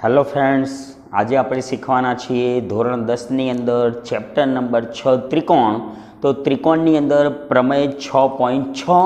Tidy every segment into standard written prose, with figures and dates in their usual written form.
Hello friends, आज आप शीखवाना छीए धोरण 10 नी अंदर चैप्टर नंबर 6 त्रिकोण। तो त्रिकोणनी अंदर प्रमेय 6.6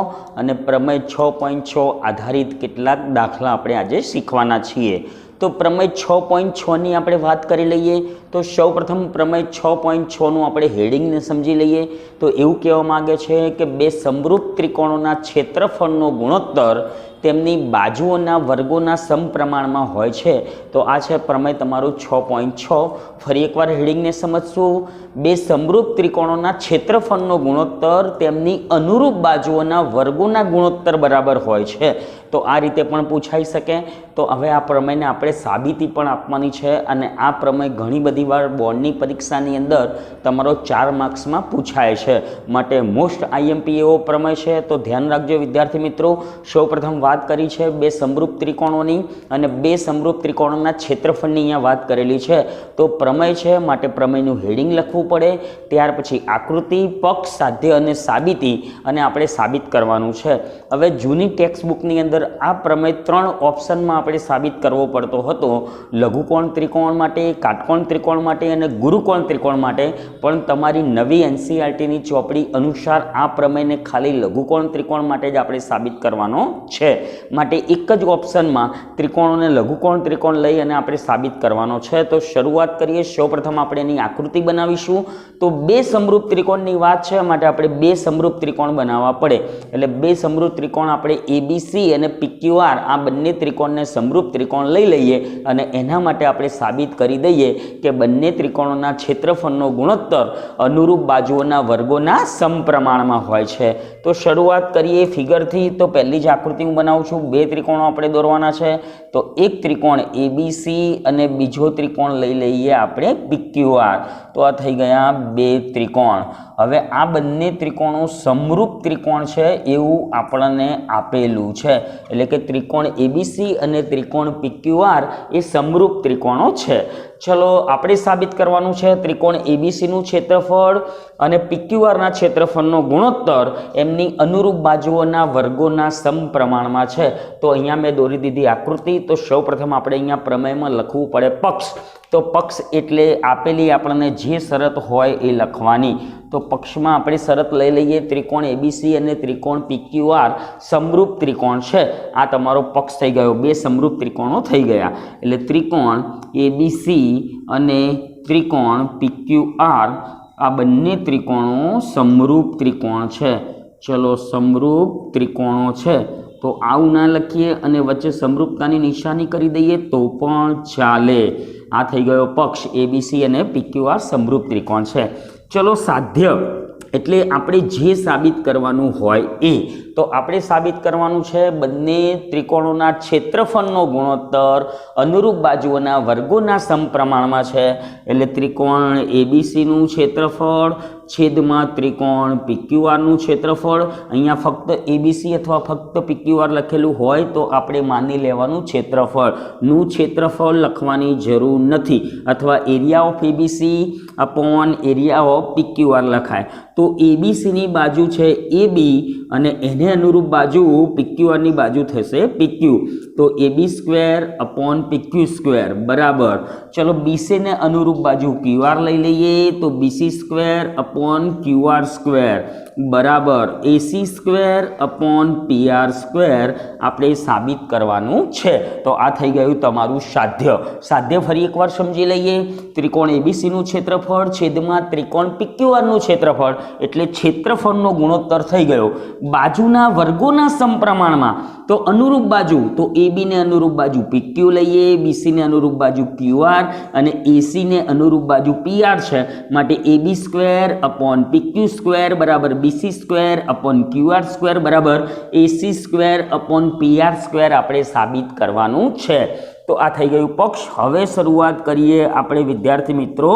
અને પ્રમેય 6.6 आधारित કેટલાક દાખલા આપણે આજે શીખવાના છીએ। तो प्रमेय 6.6 ની આપણે વાત કરી લઈએ। तो સૌપ્રથમ પ્રમેય 6.6 નું આપણે હેડિંગને સમજી લઈએ। તો એવું કહેવા માંગે છે કે બે સમરૂપ ત્રિકોણોના ક્ષેત્રફળનો ગુણોત્તર તેમની બાજુઓના વર્ગોના સમપ્રમાણમાં હોય છે। તો આ છે પ્રમેય તમારું 6.6। ફરી એકવાર હેડિંગને સમજશું। બે સમરૂપ ત્રિકોણોના ક્ષેત્રફળનો ગુણોત્તર તેમની અનુરૂપ બાજુઓના વર્ગોના ગુણોત્તર બરાબર હોય છે। તો આ રીતે પણ પૂછાઈ શકે। તો હવે આ પ્રમેયને આપણે સાબિતી પણ આપવાની છે અને આ પ્રમેય ઘણી બધી વાર બોર્ડની પરીક્ષાની અંદર તમારો 4 માર્ક્સમાં પૂછાય છે, માટે મોસ્ટ આઈએમપી એવો પ્રમેય છે। તો ધ્યાન રાખજો વિદ્યાર્થી મિત્રો। સૌપ્રથમ વાત કરી છે બે સમરૂપ ત્રિકોણોની અને બે સમરૂપ ત્રિકોણોના ક્ષેત્રફળની અહીંયા વાત કરેલી છે। તો પ્રમેય છે માટે પ્રમેયનું હેડિંગ લખવું પડે, ત્યાર પછી આકૃતિ, પક્ષ, સાધ્ય અને સાબિતી, અને આપણે સાબિત કરવાનું છે। હવે જૂની ટેક્સ્ટ બુકની અંદર આ પ્રમેય 3 ઓપ્શનમાં આપણે સાબિત કરવો પડતો હતો, લઘુકોણ ત્રિકોણ માટે, કાટકોણ ત્રિકોણ માટે અને ગુરુકોણ ત્રિકોણ માટે। પણ તમારી નવી એનસીઈઆરટીની ચોપડી અનુસાર આ પ્રમેયને ખાલી લઘુકોણ ત્રિકોણ માટે જ આપણે સાબિત કરવાનો છે, માટે એક જ ઓપ્શનમાં ત્રિકોણોને લઘુકોણ ત્રિકોણ લઈ અને આપણે સાબિત કરવાનો છે। તો શરૂઆત કરીએ। સૌપ્રથમ આપણે એની આકૃતિ બનાવીશું। તો બે સમરૂપ ત્રિકોણની વાત છે, માટે આપણે બે સમરૂપ ત્રિકોણ બનાવવા પડે। એટલે બે સમરૂપ ત્રિકોણ આપણે એબીસી અને પીક્યુઆર આ બંને ત્રિકોણને સમરૂપ ત્રિકોણ લઈ લઈએ અને એના માટે આપણે સાબિત કરી દઈએ કે બંને ત્રિકોણોના ક્ષેત્રફળનો ગુણોત્તર અનુરૂપ બાજુઓના વર્ગોના સમપ્રમાણમાં હોય છે। તો શરૂઆત કરીએ ફિગરથી। તો પહેલી જ આકૃતિ હું બનાવું છું। બે ત્રિકોણો આપણે દોરવાના છે। તો એક ત્રિકોણ એબીસી અને બીજો ત્રિકોણ લઈ લઈએ આપણે પીક્યુઆર। તો આ થઈ ગયા બે ત્રિકોણ। હવે આ બંને ત્રિકોણો સમરૂપ ત્રિકોણ છે એવું આપણને આપેલું છે, એટલે કે ત્રિકોણ એબીસી અને ત્રિકોણ પીક્યુઆર એ સમરૂપ ત્રિકોણો છે। ચલો આપણે સાબિત કરવાનું છે ત્રિકોણ એબીસીનું ક્ષેત્રફળ અને પીક્યુઆરના ક્ષેત્રફળનો ગુણોત્તર એમની અનુરૂપ બાજુઓના વર્ગોના સમપ્રમાણમાં છે। તો અહીંયા મેં દોરી દીધી આકૃતિ। તો સૌપ્રથમ આપણે અહીંયા પ્રમેયમાં લખવું પડે પક્ષ। તો પક્ષ એટલે આપેલી આપણને જે શરત હોય એ લખવાની। તો પક્ષમાં આપણે શરત લઈ લઈએ ત્રિકોણ એબીસી અને ત્રિકોણ પીક્યુઆર સમરૂપ ત્રિકોણ છે। આ તમારો પક્ષ થઈ ગયો, બે સમરૂપ ત્રિકોણો થઈ ગયા। એટલે ત્રિકોણ એબીસી અને ત્રિકોણ પીક્યુઆર આ બંને ત્રિકોણો સમરૂપ ત્રિકોણ છે। ચલો સમરૂપ ત્રિકોણો છે તો આવું ના લખીએ અને વચ્ચે સમરૂપતાની નિશાની કરી દઈએ તો પણ ચાલે। આ થઈ ગયો પક્ષ, એબીસી અને પીક્યુઆર સમરૂપ ત્રિકોણ છે। ચલો સાધ્ય એટલે આપણે જે સાબિત કરવાનું હોય એ। તો આપણે સાબિત કરવાનું છે બંને ત્રિકોણોના ક્ષેત્રફળનો ગુણોત્તર અનુરૂપ બાજુઓના વર્ગોના સમપ્રમાણમાં છે। એટલે ત્રિકોણ એબીસીનું ક્ષેત્રફળ છેદમાં ત્રિકોણ પીક્યુઆરનું ક્ષેત્રફળ। અહીંયા ફક્ત એબીસી અથવા ફક્ત પીક્યુઆર લખેલું હોય તો આપણે માની લેવાનું ક્ષેત્રફળનું ક્ષેત્રફળ લખવાની જરૂર નથી, અથવા area of ABC upon area of PQR લખાય। તો એબીસીની બાજુ છે એબી અને એને અનુરૂપ બાજુ પીક્યુઆરની બાજુ થશે પીક્યુ। તો AB square upon PQ square બરાબર, ચલો બીસીને અનુરૂપ બાજુ ક્યુઆર લઈ લઈએ। તો BC square upon QR square બરાબર AC square upon PR square આપણે સાબિત કરવાનું છે। તો આ થઈ ગયું તમારું સાધ્ય। સાધ્ય ફરી એકવાર સમજી લઈએ। ત્રિકોણ એબીસીનું ક્ષેત્રફળ છેદમાં ત્રિકોણ પીક્યુઆરનું ક્ષેત્રફળ એટલે ક્ષેત્રફળનો ગુણોત્તર થઈ ગયો બાજુના વર્ગોના સમપ્રમાણમાં। તો અનુરૂપ બાજુ તો એબીને અનુરૂપ બાજુ પીક્યુ લઈએ, બીસીને અનુરૂપ બાજુ ક્યુઆર અને એસીને અનુરૂપ બાજુ પીઆર છે, માટે AB square upon PQ square બરાબર BC square upon QR square બરાબર AC square upon PR square આપણે સાબિત કરવાનું છે। તો આ થઈ ગયું પક્ષ। હવે શરૂઆત કરીએ આપણે વિદ્યાર્થી મિત્રો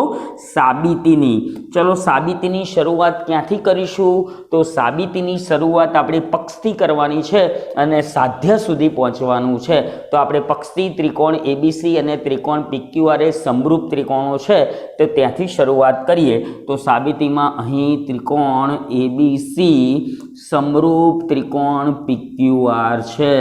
સાબિતીની। ચલો સાબિતીની શરૂઆત ક્યાંથી કરીશું? તો સાબિતીની શરૂઆત આપણે પક્ષથી કરવાની છે અને સાધ્ય સુધી પહોંચવાનું છે। તો આપણે પક્ષથી ત્રિકોણ એબીસી અને ત્રિકોણ પીક્યુઆર એ સમરૂપ ત્રિકોણો છે તો ત્યાંથી શરૂઆત કરીએ। તો સાબિતીમાં અહીં ત્રિકોણ એબીસી સમરૂપ ત્રિકોણ પીક્યુઆર છે।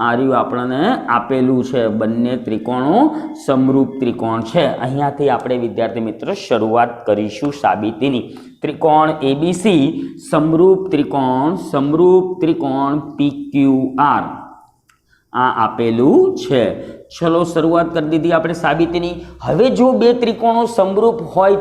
આ રહ્યું આપણને આપેલું છે, બંને ત્રિકોણો સમરૂપ ત્રિકોણ છે। અહીંયાથી આપણે વિદ્યાર્થી મિત્રો શરૂઆત કરીશું સાબિતીની। ત્રિકોણ એબીસી સમરૂપ ત્રિકોણ PQR આ આપેલું છે। ચલો શરૂઆત કરી દીધી આપણે સાબિતીની। હવે જો બે ત્રિકોણો સમરૂપ હોય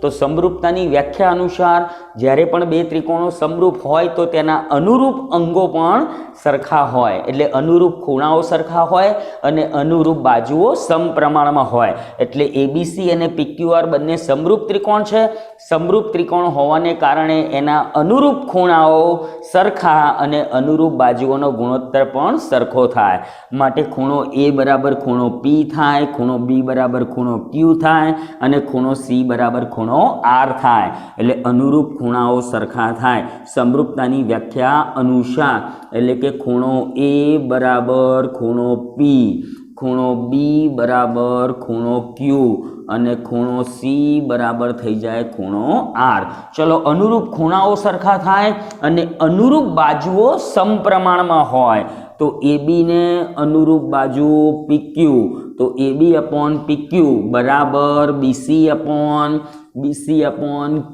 તો સમરૂપતાની વ્યાખ્યા અનુસાર જ્યારે પણ બે ત્રિકોણો સમરૂપ હોય તો તેના અનુરૂપ અંગો પણ સરખા હોય, એટલે અનુરૂપ ખૂણાઓ સરખા હોય અને અનુરૂપ બાજુઓ સમપ્રમાણમાં હોય। એટલે એબીસી અને PQR બંને સમરૂપ ત્રિકોણ છે। સમરૂપ ત્રિકોણ હોવાને કારણે એના અનુરૂપ ખૂણાઓ સરખા અને અનુરૂપ બાજુઓનો ગુણોત્તર પણ સરખો થાય। માટે ખૂણો A બરાબર ખૂણો P થાય, ખૂણો B બરાબર ખૂણો Q થાય અને ખૂણો C બરાબર ખૂણો R થાય। એટલે અનુરૂપ ખૂણાઓ સરખા થાય સમરૂપતાની વ્યાખ્યા અનુસાર। એટલે કે ખૂણો A બરાબર ખૂણો P, ખૂણો B બરાબર ખૂણો Q અને ખૂણો C બરાબર થઈ જાય ખૂણો R। ચલો અનુરૂપ ખૂણાઓ સરખા થાય અને અનુરૂપ બાજુઓ સમપ્રમાણમાં હોય તો AB ને અનુરૂપ બાજુ PQ, તો AB અપોન PQ બરાબર BC અપોન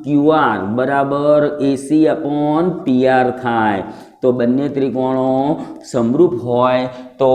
QR બરાબર AC અપોન PR થાય। તો બંને ત્રિકોણો સમરૂપ હોય તો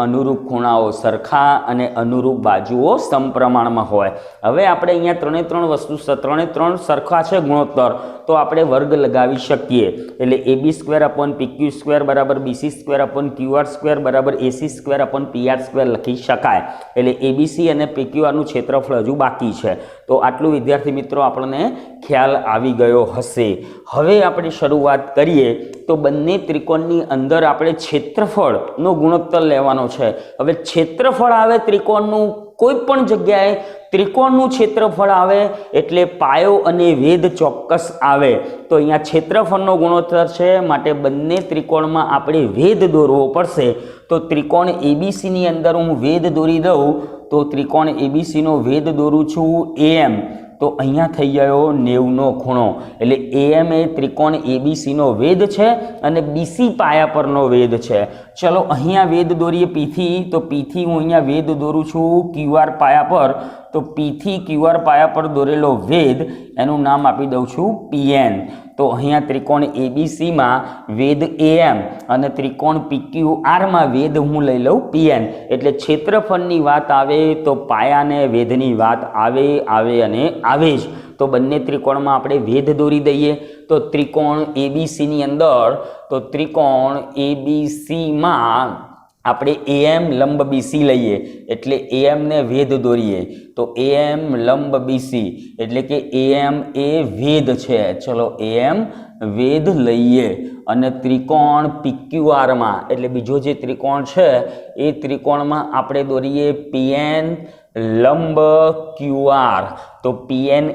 અનુરૂપ ખૂણાઓ સરખા અને અનુરૂપ બાજુઓ સમપ્રમાણમાં હોય। હવે આપણે અહીંયા ત્રણે ત્રણ સરખા છે ગુણોત્તર, તો આપણે વર્ગ લગાવી શકીએ। એટલે AB² અપોન PQ² બરાબર BC² અપોન QR² બરાબર AC² અપોન PR² લખી શકાય। એટલે ABC અને PQRનું ક્ષેત્રફળ હજુ બાકી છે। તો આટલું વિદ્યાર્થી મિત્રો આપણને ખ્યાલ આવી ગયો હશે। હવે આપણે શરૂઆત કરીએ તો બંને ત્રિકોણની અંદર આપણે ક્ષેત્રફળનો ગુણોત્તર લેવાનો છે। હવે ક્ષેત્રફળ આવે ત્રિકોણનું, કોઈ પણ જગ્યાએ ત્રિકોણનું ક્ષેત્રફળ આવે એટલે પાયો અને વેધ ચોક્કસ આવે। તો અહીંયા ક્ષેત્રફળનો ગુણોત્તર છે, માટે બંને ત્રિકોણમાં આપણે વેધ દોરવો પડશે। તો ત્રિકોણ એબીસીની અંદર હું વેધ દોરી દઉં તો ત્રિકોણ એબીસીનો વેધ દોરું છું AM, તો અહીંયા થઈ ગયો 90નો ખૂણો। એટલે AM એ ત્રિકોણ એબીસીનો વેધ છે અને BC પાયા પરનો વેધ છે। ચલો અહીંયા વેધ દોરીએ P થી, તો P થી હું અહીંયા વેધ દોરું છું QR પાયા પર, તો P થી QR પાયા પર દોરેલો વેધ એનું નામ આપી દઉં છું PN। તો અહીંયા ત્રિકોણ એબીસીમાં વેધ AM અને ત્રિકોણ PQRમાં વેધ હું લઈ લઉં PN। એટલે ક્ષેત્રફળની વાત આવે તો પાયાને વેધની વાત આવે અને આવે જ। તો બંને ત્રિકોણમાં આપણે વેધ દોરી દઈએ। તો ત્રિકોણ એબીસીની અંદર, તો ત્રિકોણ એબીસીમાં આપણે AM લંબ BC લઈએ એટલે AM ને વેધ દોરીએ, તો AM લંબ BC એટલે કે AM એ વેધ છે। ચલો AM વેધ લઈએ અને ત્રિકોણ PQRમાં એટલે બીજો જે ત્રિકોણ છે એ ત્રિકોણમાં આપણે દોરીએ PN લંબ QR। તો PN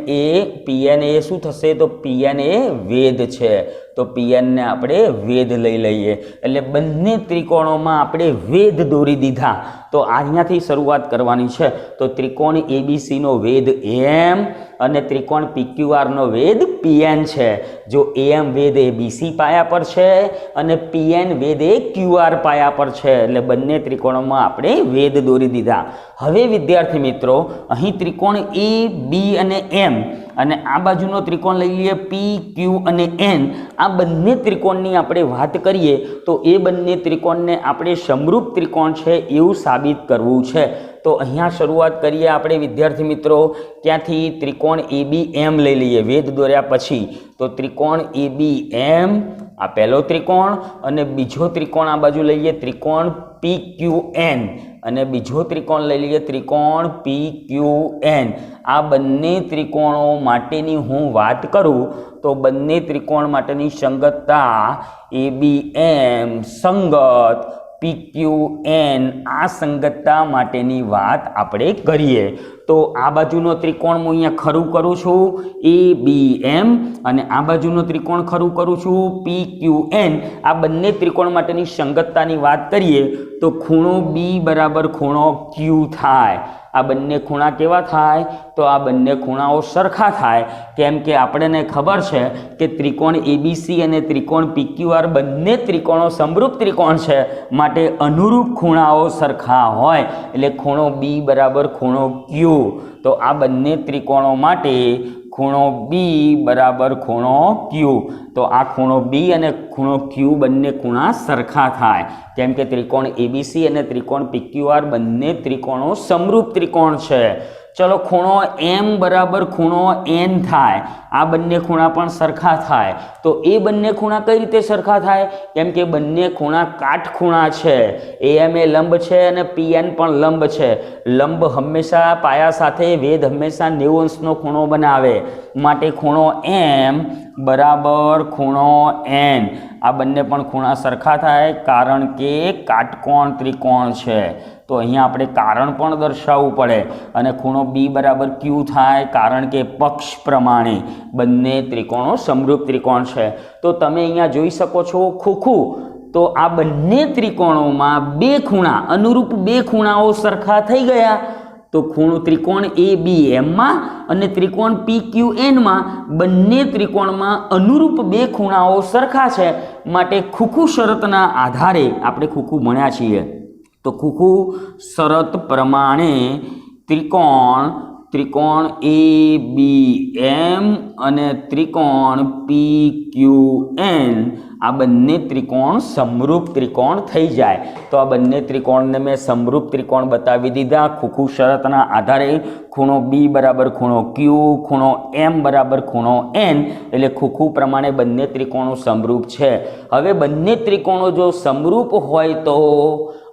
એ શું થશે, તો PN એ વેધ છે, તો PN ને આપણે વેધ લઈ લઈએ। એટલે બંને ત્રિકોણોમાં આપણે વેધ દોરી દીધા। તો અહીંયાથી શરૂઆત કરવાની છે। તો ત્રિકોણ એબીસીનો વેધ AM અને ત્રિકોણ PQRનો વેધ PN છે। જો AM વેધ એ BC પાયા પર છે અને PN વેધ એ QR પાયા પર છે, એટલે બંને ત્રિકોણોમાં આપણે વેધ દોરી દીધા। હવે વિદ્યાર્થી મિત્રો અહીં ત્રિકોણ A, B અને M અને આ બાજુનો ત્રિકોણ લઈ લઈએ P, Q અને N। આ બંને ત્રિકોણની આપણે વાત કરીએ તો એ બંને ત્રિકોણને આપણે સમરૂપ ત્રિકોણ છે એવું સાબિત કરવું છે। તો અહીંયા શરૂઆત કરીએ આપણે વિદ્યાર્થી મિત્રો, ત્યાંથી ત્રિકોણ ABM લઈ લઈએ વેધ દોર્યા પછી। તો ત્રિકોણ ABM આ પહેલો ત્રિકોણ અને બીજો ત્રિકોણ આ બાજુ લઈએ ત્રિકોણ PQN અને બીજો ત્રિકોણ લઈ લઈએ ત્રિકોણ PQN। આ બંને ત્રિકોણો માટેની હું વાત કરું તો બંને ત્રિકોણ માટેની સંગતતા ABM સંગત PQN આ સંગતતા માટેની વાત આપણે કરીએ। તો આ બાજુનો ત્રિકોણ હું અહીંયા ખરું કરું છું ABM અને આ બાજુનો ત્રિકોણ ખરું કરું છું PQN। આ બંને ત્રિકોણ માટેની સંગતતાની વાત કરીએ તો ખૂણો B બરાબર ખૂણો Q થાય। આ બંને ખૂણા કેવા થાય? તો આ બંને ખૂણાઓ સરખા થાય, કેમ કે આપણને ખબર છે કે ત્રિકોણ એબીસી અને ત્રિકોણ પીક્યુઆર બંને ત્રિકોણો સમરૂપ ત્રિકોણ છે, માટે અનુરૂપ ખૂણાઓ સરખા હોય એટલે ખૂણો બી બરાબર ખૂણો ક્યુ. તો આ બંને ત્રિકોણો માટે ખૂણો બી બરાબર ખૂણો ક્યુ. તો આ ખૂણો બી અને ખૂણો ક્યુ બંને ખૂણા સરખા થાય, કેમ કે ત્રિકોણ એબીસી અને ત્રિકોણ પીક્યુઆર બંને ત્રિકોણો સમરૂપ ત્રિકોણ છે. ચલો ખૂણો એમ બરાબર ખૂણો એન થાય, આ બંને ખૂણા પણ સરખા થાય. તો એ બંને ખૂણા કઈ રીતે સરખા થાય? કેમ કે બંને ખૂણા કાટખૂણા છે. એમ એ લંબ છે અને પીએન પણ લંબ છે. લંબ હંમેશા પાયા સાથે વેધ હંમેશા 90 અંશનો ખૂણો બનાવે, માટે ખૂણો એમ બરાબર ખૂણો એન. આ બંને પણ ખૂણા સરખા થાય કારણ કે કાટકોણ ત્રિકોણ છે. તો અહીંયા આપણે કારણ પણ દર્શાવવું પડે. અને ખૂણો બી બરાબર ક્યુ થાય કારણ કે પક્ષ પ્રમાણે બંને ત્રિકોણો સમરૂપ ત્રિકોણ છે. તો તમે અહીંયા જોઈ શકો છો ખૂખું. તો આ બંને ત્રિકોણોમાં બે ખૂણા અનુરૂપ બે ખૂણાઓ સરખા થઈ ગયા. તો ત્રિકોણ એ બી એમમાં અને ત્રિકોણ પી ક્યુ એનમાં બંને ત્રિકોણમાં અનુરૂપ બે ખૂણાઓ સરખા છે, માટે ખૂખું શરતના આધારે આપણે ખૂખું ભણ્યા છીએ. તો ખૂખું શરત પ્રમાણે ત્રિકોણ એ બી એમ અને ત્રિકોણ પી ક્યુ એન આ બંને ત્રિકોણ સમરૂપ ત્રિકોણ થઈ જાય. તો આ બંને ત્રિકોણને મેં સમરૂપ ત્રિકોણ બતાવી દીધા ખૂખું શરતના આધારે. ખૂણો બી બરાબર ખૂણો ક્યુ, ખૂણો એમ બરાબર ખૂણો એન, એટલે ખૂખું પ્રમાણે બંને ત્રિકોણો સમરૂપ છે. હવે બંને ત્રિકોણો જો સમરૂપ હોય તો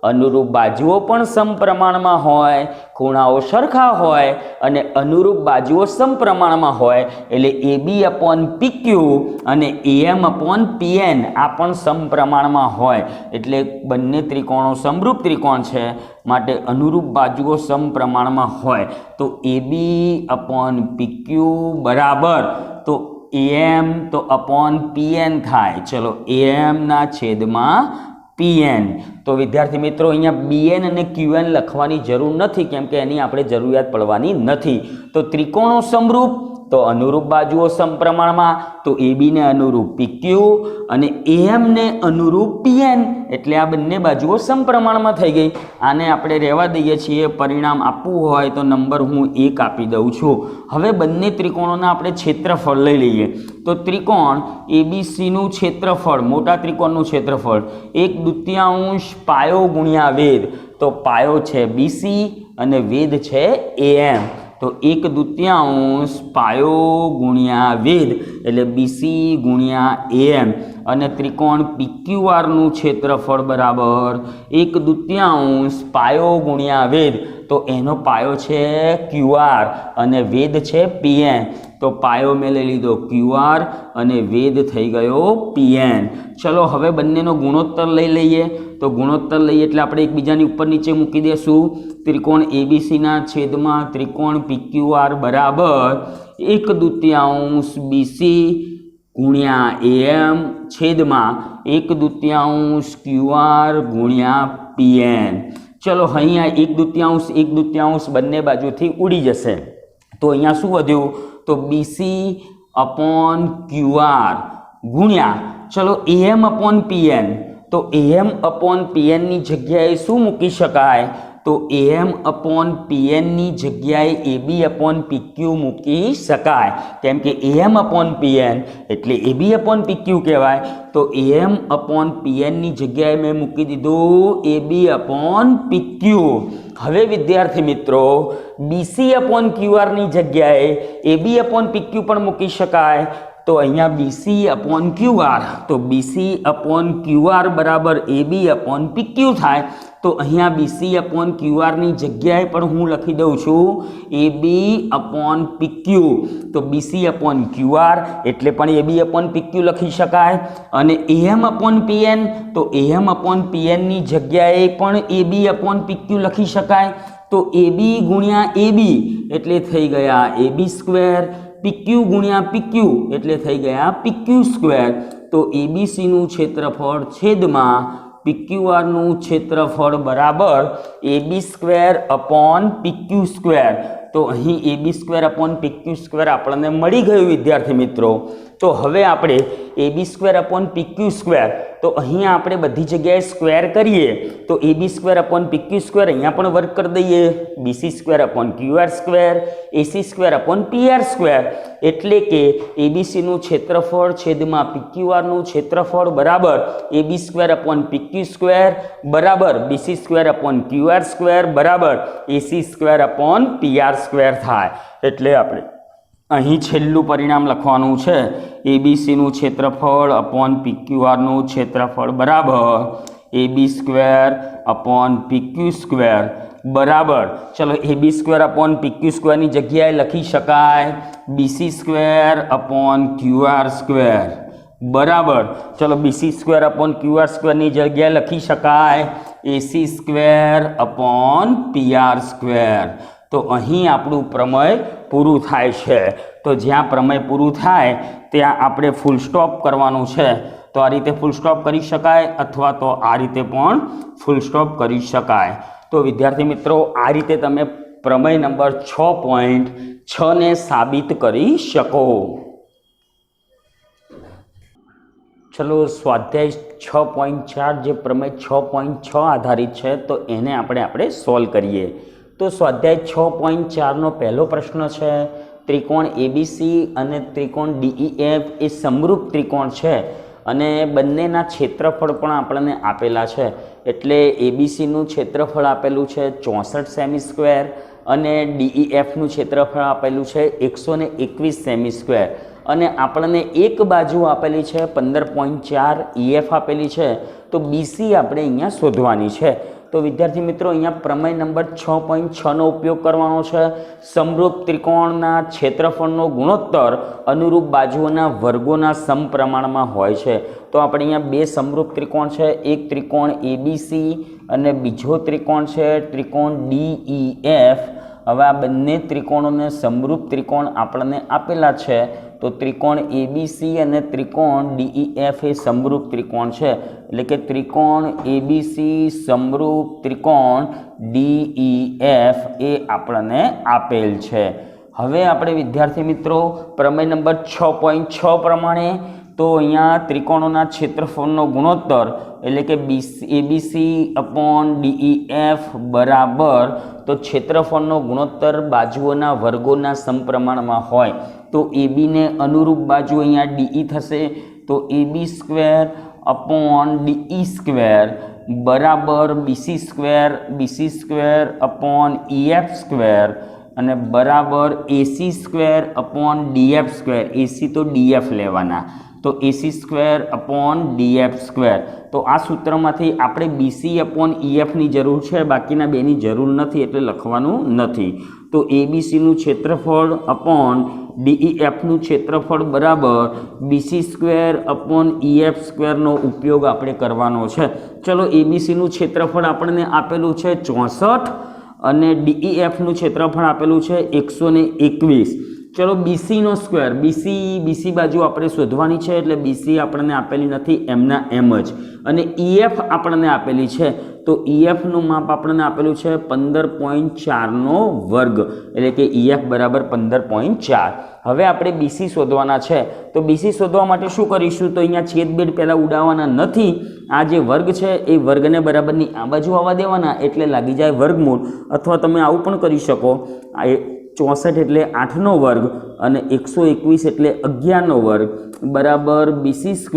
અનુરૂપ બાજુઓ પણ સમપ્રમાણમાં હોય, ખૂણાઓ સરખા હોય અને અનુરૂપ બાજુઓ સમપ્રમાણમાં હોય, એટલે એ બી અપોન પી ક્યુ અને એમ અપોન પીએન આ પણ સમપ્રમાણમાં હોય. એટલે બંને ત્રિકોણો સમરૂપ ત્રિકોણ છે, માટે અનુરૂપ બાજુઓ સમપ્રમાણમાં હોય. તો એ બી અપોન પી ક્યુ બરાબર તો એમ તો અપોન પીએન થાય. ચલો એમના છેદમાં પીએન. તો વિદ્યાર્થી મિત્રો અહીંયા બીએન અને ક્યુએન લખવાની જરૂર નથી, કેમ કે એની આપણે જરૂરિયાત પડવાની નથી. તો ત્રિકોણો સમરૂપ તો અનુરૂપ બાજુઓ સમપ્રમાણમાં, તો એ બીને અનુરૂપ પીક્યુ અને એમને અનુરૂપ પીએન, એટલે આ બંને બાજુઓ સમપ્રમાણમાં થઈ ગઈ. આને આપણે રહેવા દઈએ છીએ. પરિણામ આપવું હોય તો નંબર હું 1 આપી દઉં છું. હવે બંને ત્રિકોણોના આપણે ક્ષેત્રફળ લઈ લઈએ. તો ત્રિકોણ એબીસીનું ક્ષેત્રફળ, મોટા ત્રિકોણનું ક્ષેત્રફળ 1/2 પાયો ગુણ્યા વેધ. તો પાયો છે બીસી અને વેધ છે એમ. તો 1/2 પાયો ગુણ્યા વેધ એટલે બીસી ગુણ્યા એમ. અને ત્રિકોણ પીક્યુઆરનું ક્ષેત્રફળ બરાબર 1/2 પાયો ગુણ્યા વેધ. તો એનો પાયો છે ક્યુઆર અને વેધ છે પીએન. તો પાયો મેં લઈ લીધો ક્યુઆર અને વેધ થઈ ગયો પીએન. ચલો હવે બંનેનો ગુણોત્તર લઈ લઈએ. તો ગુણોત્તર લઈએ એટલે આપણે એકબીજાની ઉપર નીચે મૂકી દઈશું. ત્રિકોણ એબીસીના છેદમાં ત્રિકોણ પીક્યુઆર બરાબર 1/2 બીસી ગુણ્યા એમ છેદમાં 1/2 ક્યુઆર ગુણ્યા પીએન. ચલો અહીંયા 1/2 બંને બાજુથી ઉડી જશે. તો અહીંયા શું વધ્યું? તો બીસી અપોન ક્યુઆર ગુણ્યા ચલો એમ અપોન પીએન. તો એમ અપોન પીએનની જગ્યાએ શું મૂકી શકાય? તો એમ અપોન પીએનની જગ્યાએ એબી અપોન પીક્યુ મૂકી શકાય, કેમ કે એમ અપોન પીએન એટલે એબી અપોન પીક્યુ કહેવાય. તો એમ અપોન પીએનની જગ્યાએ મેં મૂકી દીધું એબી અપોન પીક્યુ. હવે વિદ્યાર્થી મિત્રો બીસી અપોન ક્યુઆરની જગ્યાએ એબી અપોન પીક્યુ પણ મૂકી શકાય. તો અહીંયા બીસી અપોન ક્યુઆર, તો બીસી અપોન ક્યુઆર બરાબર એબી અપોન પીક્યુ થાય. તો અહીંયા બીસી અપોન ક્યુઆરની જગ્યાએ પણ હું લખી દઉં છું એબી અપોન પીક્યુ. તો બીસી અપોન ક્યુઆર એટલે પણ એબી અપોન પીક્યુ લખી શકાય. અને એમ અપોન પીએન, તો એમ અપોન પીએનની જગ્યાએ પણ એબી અપોન પીક્યુ લખી શકાય. તો એબી ગુણ્યા એબી એટલે થઈ ગયા એબી સ્ક્વેર, પીક્યુ ગુણ્યા પીક્યુ એટલે થઈ ગયા પીક્યુ સ્ક્વેર. તો એબીસીનું ક્ષેત્રફળ છેદમાં PQRનું ક્ષેત્રફળ બરાબર AB² અપોન PQ². તો અહીં AB² અપોન PQ² આપણને મળી ગયું વિદ્યાર્થી મિત્રો. તો હવે આપણે AB² અપોન PQ², તો અહીંયા આપણે બધી જગ્યાએ સ્ક્વેર કરીએ તો AB² અપોન PQ² અહીંયા પણ વર્ક કરી દઈએ, BC² upon QR², AC² upon PR². એટલે કે ABCનું ક્ષેત્રફળ છેદમાં PQRનું ક્ષેત્રફળ બરાબર AB² અપોન PQ² બરાબર BC² અપોન QR² બરાબર AC² અપોન PR² થાય. એટલે આપણે અહીં છેલ્લું પરિણામ લખવાનું છે, ABCનું ક્ષેત્રફળ અપોન PQRનું ક્ષેત્રફળ બરાબર AB² અપોન PQ² બરાબર, ચલો AB² અપોન PQ² ની જગ્યાએ લખી શકાય BC² અપોન QR² બરાબર, ચલો BC² અપોન QR² ની જગ્યાએ લખી શકાય AC² અપોન PR². તો અહીં આપણું પ્રમેય પૂરું થાય છે. તો જ્યાં પ્રમેય પૂરું થાય ત્યાં આપણે ફૂલ સ્ટોપ કરવાનું છે. તો આ રીતે ફૂલ સ્ટોપ કરી શકાય અથવા તો આ રીતે પણ ફૂલ સ્ટોપ કરી શકાય. તો વિદ્યાર્થી મિત્રો, આ રીતે તમે પ્રમેય નંબર 6.6 ને સાબિત કરી શકો. ચલો સ્વાધ્યાય 6.4 જે પ્રમેય 6.6 આધારિત છે તો એને આપણે સોલ્વ કરીએ. તો સ્વાધ્યાય 6.4નો પહેલો પ્રશ્ન છે, ત્રિકોણ ABC અને ત્રિકોણ DEF એ સમરૂપ ત્રિકોણ છે અને બંનેના ક્ષેત્રફળ પણ આપણને આપેલા છે. એટલે ABCનું ક્ષેત્રફળ આપેલું છે 64 સેમી સ્ક્વેર અને DEFનું ક્ષેત્રફળ આપેલું છે 121 સેમી સ્ક્વેર અને આપણને એક બાજુ આપેલી છે 15.4, EF આપેલી છે. તો BC આપણે અહીંયા શોધવાની છે. તો વિદ્યાર્થી મિત્રો, અહીંયા પ્રમેય નંબર 6.6નો ઉપયોગ કરવાનો છે. સમરૂપ ત્રિકોણના ક્ષેત્રફળનો ગુણોત્તર અનુરૂપ બાજુઓના વર્ગોના સમપ્રમાણમાં હોય છે. તો આપણે અહીંયા બે સમરૂપ ત્રિકોણ છે, એક ત્રિકોણ ABC અને બીજો ત્રિકોણ છે ત્રિકોણ DEF. હવે આ બંને ત્રિકોણોને સમરૂપ ત્રિકોણ આપણને આપેલા છે. તો ત્રિકોણ ABC અને ત્રિકોણ DEF એ સમરૂપ ત્રિકોણ છે. એટલે કે ત્રિકોણ ABC સમરૂપ ત્રિકોણ DEF એ આપણને આપેલ છે. હવે આપણે વિદ્યાર્થી મિત્રો પ્રમેય નંબર 6.6 પ્રમાણે તો અહીંયા ત્રિકોણોના ક્ષેત્રફળનો ગુણોત્તર એટલે કે ABC અપોન DEF બરાબર, તો ક્ષેત્રફળનો ગુણોત્તર બાજુઓના વર્ગોના સમપ્રમાણમાં હોય તો AB ને અનુરૂપ બાજુ અહીંયા DE થશે. તો AB² અપોન DE² બરાબર BC² અપોન EF² અને બરાબર AC² અપોન DF². AC તો DF લેવાના, તો AC² અપોન DF². તો આ સૂત્રમાંથી આપણે BC અપોન EFની જરૂર છે, બાકીના બેની જરૂર નથી એટલે લખવાનું નથી. તો ABCનું ક્ષેત્રફળ અપોન DEFનું ક્ષેત્રફળ બરાબર BC² અપોન EF²નો ઉપયોગ આપણે કરવાનો છે. ચલો ABCનું ક્ષેત્રફળ આપણને આપેલું છે 64 અને DEFનું ક્ષેત્રફળ આપેલું છે 121. ચલો BCનો સ્ક્વેર, BC બાજુ આપણે શોધવાની છે એટલે BC આપણને આપેલી નથી, એમના એમ જ. અને EF આપણને આપેલી છે તો EFનું માપ આપણને આપેલું છે 15.4નો વર્ગ એટલે કે EF બરાબર 15.4. હવે આપણે BC શોધવાના છે. તો BC શોધવા માટે શું કરીશું? તો અહીંયા છેદબેડ પહેલાં ઉડાવવાના નથી. આ જે વર્ગ છે એ વર્ગને બરાબરની આ બાજુ આવવા દેવાના એટલે લાગી જાય વર્ગમૂળ. અથવા તમે આવું પણ કરી શકો, 64 એટલે 8નો વર્ગ અને 121 એટલે 11નો વર્ગ બરાબર BC²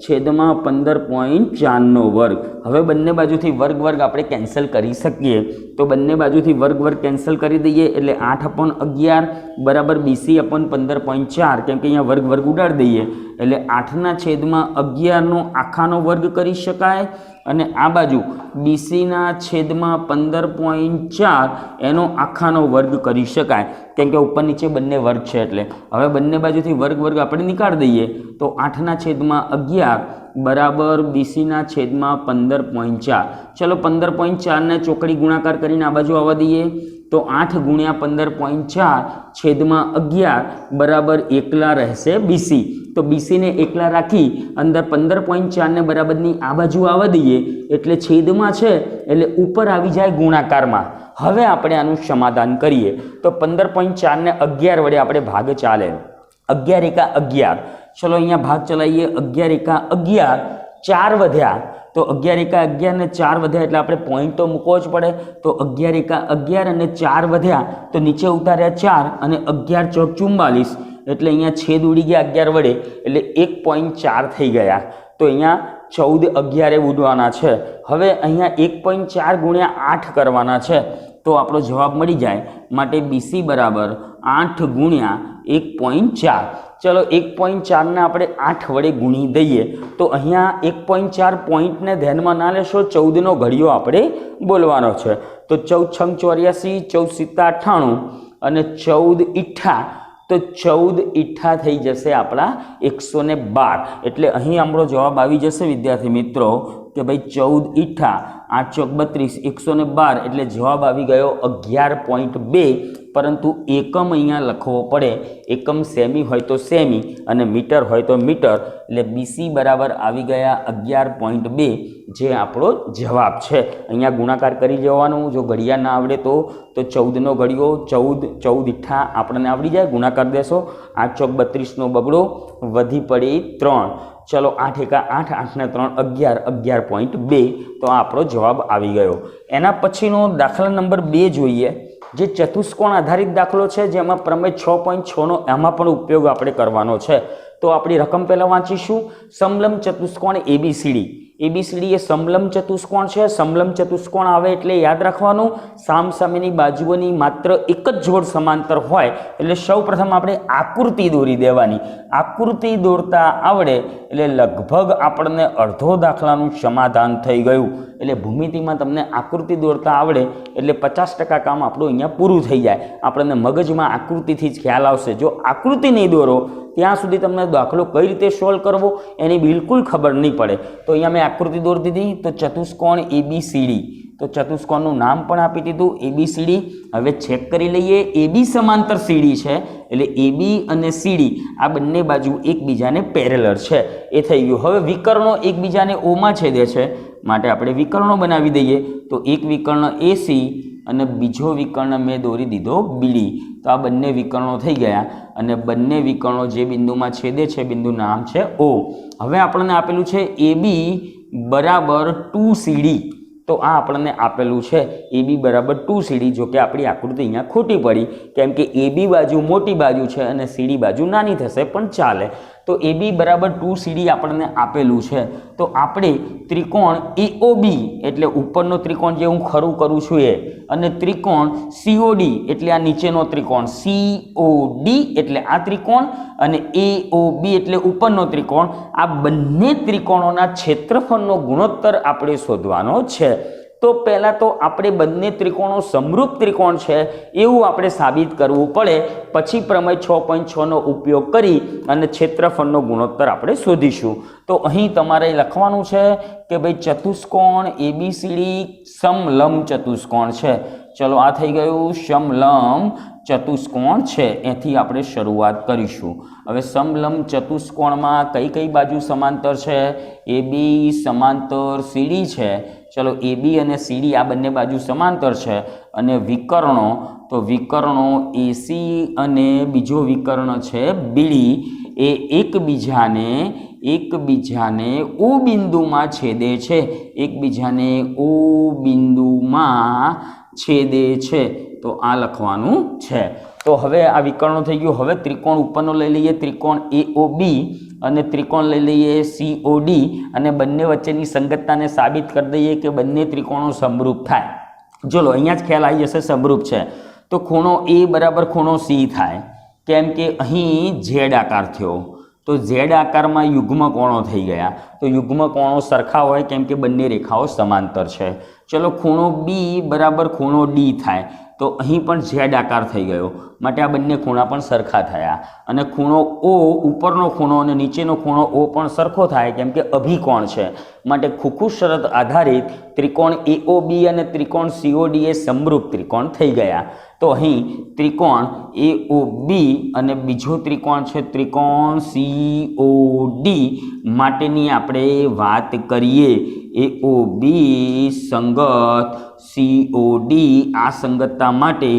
છેદમાં 15.4નો વર્ગ. હવે બંને બાજુથી વર્ગ આપણે કેન્સલ કરી શકીએ. તો બંને બાજુથી વર્ગ કેન્સલ કરી દઈએ એટલે 8/11 બરાબર BC અપોન 15.4, કેમ કે અહીંયા વર્ગ ઉડાડી દઈએ એટલે 8ના છેદમાં 11નો આખાનો વર્ગ કરી શકાય અને આ બાજુ BCના છેદમાં 15.4 એનો આખાનો વર્ગ કરી શકાય, કેમ કે ઉપર નીચે બંને વર્ગ છે એટલે. હવે બંને બાજુથી વર્ગ આપણે નીકાળી દઈએ તો 8ના છેદમાં 11 બરાબર BCના છેદમાં 15.4. ચલો 15.4ને ચોકડી ગુણાકાર કરીને આ બાજુ આવવા દઈએ તો 8 ગુણ્યા 15.4 છેદમાં 11 બરાબર એકલા રહેશે BC. તો તો બીસીને એકલા રાખી અંદર 15.4 ને બરાબરની આ બાજુ આવવા દઈએ એટલે છેદમાં છે એટલે ઉપર આવી જાય ગુણાકારમાં. હવે આપણે આનું સમાધાન કરીએ તો 15.4 ને 11 વડે આપણે ભાગ ચાલે. 11 એકા 11, ચલો અહીંયા ભાગ ચલાવીએ. 11 એકા 11, 4 વધ્યા તો 11 એકા 11 ને 4 વધ્યા એટલે આપણે પોઈન્ટ તો મૂકવો જ પડે. તો 11 એકા 11 અને 4 વધ્યા તો નીચે ઉતાર્યા 4 અને 11 ચોક 44 એટલે અહીંયા છેદ ઉડી ગયા 11 વડે એટલે 1.4 થઈ ગયા. તો અહીંયા 14 11 ઉડવાના છે. હવે અહીંયા 1.4 ગુણ્યા 8 કરવાના છે તો આપણો જવાબ મળી જાય. માટે બીસી બરાબર 8 ગુણ્યા 1.4. ચલો 1.4 ને આપણે 8 વડે ગુણી દઈએ તો અહીંયા 1.4 પોઈન્ટને ધ્યાનમાં ના લેશો, 14નો ઘડિયો આપણે બોલવાનો છે. તો 14 6 84, 14 7 98 અને 14 ઈઠ્ઠા, તો 14 ઈઠ્ઠા થઈ જશે આપણા 112. એટલે અહીં આપણો જવાબ આવી જશે વિદ્યાર્થી મિત્રો કે ભાઈ 14 ઈઠ્ઠા 8 ચોક 32, 112 એટલે જવાબ આવી ગયો 11.2. પરંતુ એકમ અહીંયા લખવો પડે. એકમ સેમી હોય તો સેમી અને મીટર હોય તો મીટર. એટલે બીસી બરાબર આવી ગયા 11.2 જે આપણો જવાબ છે. અહીંયા ગુણાકાર કરી જવાનું. જો ઘડિયા ના આવડે તો 14નો ઘડિયો 14 ઈઠ્ઠા આપણને આવડી જાય. ગુણાકાર દેશો. 8 ચોક 32નો બગડો વધી પડી 3. ચલો 8 એકા 8, 8 ને 3 11, 11.2 તો આપણો જવાબ આવી ગયો. એના પછીનો દાખલા નંબર 2 જોઈએ જે ચતુષ્કોણ આધારિત દાખલો છે જેમાં પ્રમેય 6.6નો એમાં પણ ઉપયોગ આપણે કરવાનો છે. તો આપણી રકમ પહેલાં વાંચીશું. સમલંબ ચતુષ્કોણ એબીસીડી. એબીસીડી એ સમલંબ ચતુષ્કોણ છે. સમલંબ ચતુષ્કોણ આવે એટલે યાદ રાખવાનું સામસામેની બાજુઓની માત્ર એક જ જોડ સમાંતર હોય એટલે સૌપ્રથમ આપણે આકૃતિ દોરી દેવાની. આકૃતિ દોરતા આવડે એટલે લગભગ આપણને અડધો દાખલાનું સમાધાન થઈ ગયું. એટલે ભૂમિતિમાં તમને આકૃતિ દોરતા આવડે એટલે 50% કામ આપણું અહીંયા પૂરું થઈ જાય. આપણને મગજમાં આકૃતિથી જ ખ્યાલ આવશે. જો આકૃતિ નહીં દોરો ત્યાં સુધી તમને દાખલો કઈ રીતે સોલ્વ કરવો એની બિલકુલ ખબર નહીં પડે. તો અહીંયા મેં આકૃતિ દોરી દીધી. તો ચતુષ્કોણ એબીસીડી, તો ચતુષ્કોણનું નામ પણ આપી દીધું એબીસીડી. હવે ચેક કરી લઈએ. એબી સમાંતર સીડી છે એટલે એબી અને સીડી આ બંને બાજુ એકબીજાને પેરેલલ છે એ થઈ ગયું. હવે વિકર્ણો એકબીજાને ઓમાં છેદે છે માટે આપણે વિકર્ણો બનાવી દઈએ. તો એક વિકર્ણ એસી અને બીજો વિકર્ણ મેં દોરી દીધો બીડી. તો આ બંને વિકર્ણો થઈ ગયા અને બંને વિકર્ણો જે બિંદુમાં છેદે છે બિંદુ નામ છે ઓ. હવે આપણને આપેલું છે એબી બરાબર 2CD. તો આ આપણને આપેલું છે એબી બરાબર 2CD. જો કે આપણી આકૃતિ અહીંયા ખોટી પડી કેમ કે એબી બાજુ મોટી બાજુ છે અને સીડી બાજુ નાની થશે પણ ચાલે. તો એબી બરાબર 2CD આપણને આપેલું છે. તો આપણે ત્રિકોણ એઓબી એટલે ઉપરનો ત્રિકોણ જે હું ખરું કરું છું એ અને ત્રિકોણ સીઓડી એટલે આ નીચેનો ત્રિકોણ સીઓડી એટલે આ ત્રિકોણ અને એઓબી એટલે ઉપરનો ત્રિકોણ આ બંને ત્રિકોણોના ક્ષેત્રફળનો ગુણોત્તર આપણે શોધવાનો છે. તો પહેલાં તો આપણે બંને ત્રિકોણો સમરૂપ ત્રિકોણ છે એવું આપણે સાબિત કરવું પડે. પછી પ્રમેય 6.6નો ઉપયોગ કરી અને ક્ષેત્રફળનો ગુણોત્તર આપણે શોધીશું. તો અહીં તમારે લખવાનું છે કે ભાઈ ચતુષ્કોણ એબીસીડી સમલંબ ચતુષ્કોણ છે. ચલો આ થઈ ગયું સમલંબ ચતુષ્કોણ છે. એથી આપણે શરૂઆત કરીશું. હવે સમલંબ ચતુષ્કોણમાં કઈ કઈ બાજુ સમાંતર છે? એબી સમાંતર સીડી છે. ચલો એબી અને સીડી આ બંને બાજુ સમાંતર છે. અને વિકર્ણો, તો વિકર્ણો એસી અને બીજો વિકર્ણ છે બીડી એ એકબીજાને ઓ બિંદુમાં છેદે છે. એકબીજાને ઓ બિંદુમાં છેદે છે. તો આ લખવાનું છે. તો હવે આ વિકર્ણો થઈ ગયું. હવે ત્રિકોણ ઉપરનો લઈ લઈએ ત્રિકોણ એઓબી અને ત્રિકોણ લઈ લઈએ સીઓડી અને બંને વચ્ચેની સંગતતાને સાબિત કરી દઈએ કે બંને ત્રિકોણો સમરૂપ થાય. ચલો અહીંયા જ ખ્યાલ આવી જશે સમરૂપ છે. તો ખૂણો એ બરાબર ખૂણો સી થાય કેમ કે અહીં ઝેડ આકાર થયો. તો ઝેડ આકારમાં યુગ્મ કોણો થઈ ગયા. તો યુગ્મ કોણો સરખા હોય કેમ કે બંને રેખાઓ સમાંતર છે. ચલો ખૂણો બી બરાબર ખૂણો ડી થાય. તો અહીં પણ ઝેડ આકાર થઈ ગયો માટે આ બંને ખૂણા પણ સરખા થયા. અને ખૂણો ઓ ઉપરનો ખૂણો અને નીચેનો ખૂણો ઓ પણ સરખો થાય કેમ કે અભિકોણ છે માટે ખોખું શરત આધારિત ત્રિકોણ એઓબી અને ત્રિકોણ સીઓડી એ સમરૂપ ત્રિકોણ થઈ ગયા। તો અહીં ત્રિકોણ એઓબી અને બીજો ત્રિકોણ છે ત્રિકોણ સીઓડી માટેની આપણે વાત કરીએ। એઓબી સંગત સીઓડી આ સંગતતા માટે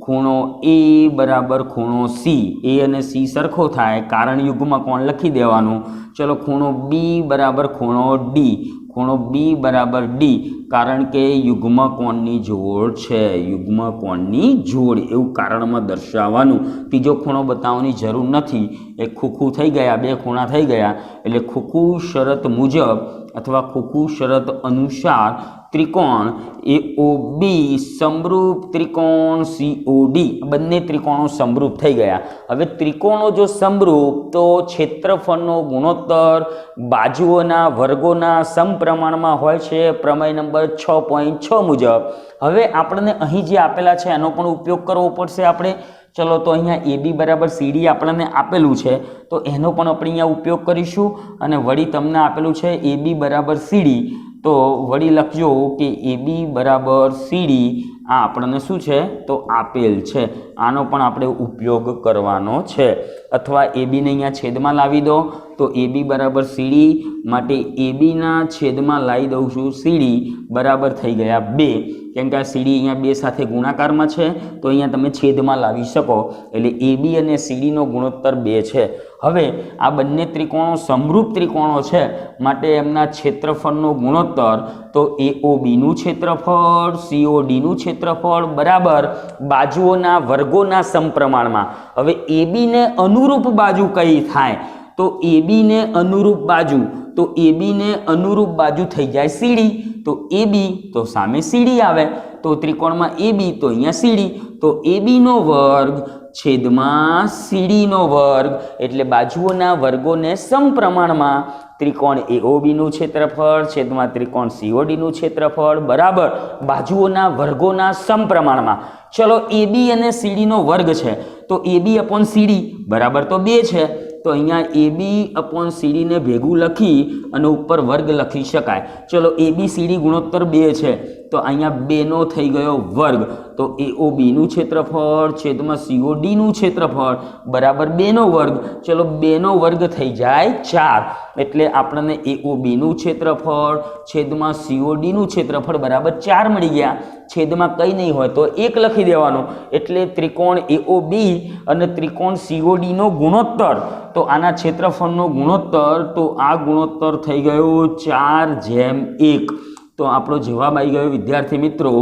ખૂણો એ બરાબર ખૂણો સી, એ અને સી સરખો થાય કારણ યુગ્મ કોણ લખી દેવાનું। ચલો ખૂણો બી બરાબર ખૂણો ડી, ખૂણો બી બરાબર ડી કારણ કે યુગ્મ કોણની જોડ છે, યુગ્મ કોણની જોડ એવું કારણમાં દર્શાવવાનું। ત્રીજો ખૂણો બતાવવાની જરૂર નથી, એ ખોખું થઈ ગયા, બે ખૂણા થઈ ગયા એટલે ખોખું શરત મુજબ અથવા ખોખું શરત અનુસાર ત્રિકોણ એઓબી સમરૂપ ત્રિકોણ સીઓડી, બંને ત્રિકોણો સમરૂપ થઈ ગયા। હવે ત્રિકોણો જો સમરૂપ તો ક્ષેત્રફળનો ગુણોત્તર બાજુઓના વર્ગોના સમપ્રમાણમાં હોય છે પ્રમેય નંબર 6.6 મુજબ। હવે આપણને અહીં જે આપેલા છે એનો પણ ઉપયોગ કરવો પડશે આપણે। ચલો તો અહીંયા એબી બરાબર સીડી આપણને આપેલું છે તો એનો પણ આપણે અહીંયા ઉપયોગ કરીશું અને વળી તમને આપેલું છે એબી બરાબર સીડી તો વળી લખજો કે એબી બરાબર સીડી આ આપણને શું છે તો આપેલ છે, આનો પણ આપણે ઉપયોગ કરવાનો છે। અથવા એબીને અહીંયા છેદમાં લાવી દો તો એબી બરાબર સીડી માટે એબીના છેદમાં લાવી દઉં છું સીડી બરાબર થઈ ગયા 2, કેમ કે આ સીડી અહીંયા 2 સાથે ગુણાકારમાં છે તો અહીંયા તમે છેદમાં લાવી શકો એટલે એબી અને સીડીનો ગુણોત્તર 2 છે। હવે આ બંને ત્રિકોણો સમરૂપ ત્રિકોણો છે માટે એમના ક્ષેત્રફળનો ગુણોત્તર તો એઓબીનું ક્ષેત્રફળ સીઓડીનું ક્ષેત્રફળ બરાબર બાજુઓના વર્ગોના સમપ્રમાણમાં। હવે એબીને અનુરૂપ બાજુ કઈ થાય તો એબીને અનુરૂપ બાજુ તો એબીને અનુરૂપ બાજુ થઈ જાય સીડી, તો એબી તો સામે સીડી આવે તો ત્રિકોણમાં એબી તો અહીંયા સીડી તો એબીનો વર્ગ છેદમાં સીડીનો વર્ગ એટલે બાજુઓના વર્ગોને સમપ્રમાણમાં ત્રિકોણ એઓબીનું ક્ષેત્રફળ છેદમાં ત્રિકોણ સીઓડીનું ક્ષેત્રફળ બરાબર બાજુઓના વર્ગોના સમપ્રમાણમાં। ચલો એબી અને સીડીનો વર્ગ છે તો એબી અપોન સીડી બરાબર તો 2 છે તો અહીંયા એબી અપોન સીડીને ભેગું લખી અને ઉપર વર્ગ લખી શકાય। ચલો એબી સીડી ગુણોત્તર 2 છે તો અહીંયા 2નો થઈ ગયો વર્ગ તો એઓબીનું ક્ષેત્રફળ છેદમાં સીઓડીનું ક્ષેત્રફળ બરાબર 2નો વર્ગ, ચલો 2નો વર્ગ થઈ જાય 4 એટલે આપણને એઓબીનું ક્ષેત્રફળ છેદમાં સીઓડીનું ક્ષેત્રફળ બરાબર 4 મળી ગયા। છેદમાં કંઈ નહીં હોય તો 1 લખી દેવાનું એટલે ત્રિકોણ એઓબી અને ત્રિકોણ સીઓડીનો ગુણોત્તર તો આના ક્ષેત્રફળનો ગુણોત્તર તો આ ગુણોત્તર થઈ ગયો 4:1 તો આપણો જવાબ આવી ગયો વિદ્યાર્થી મિત્રો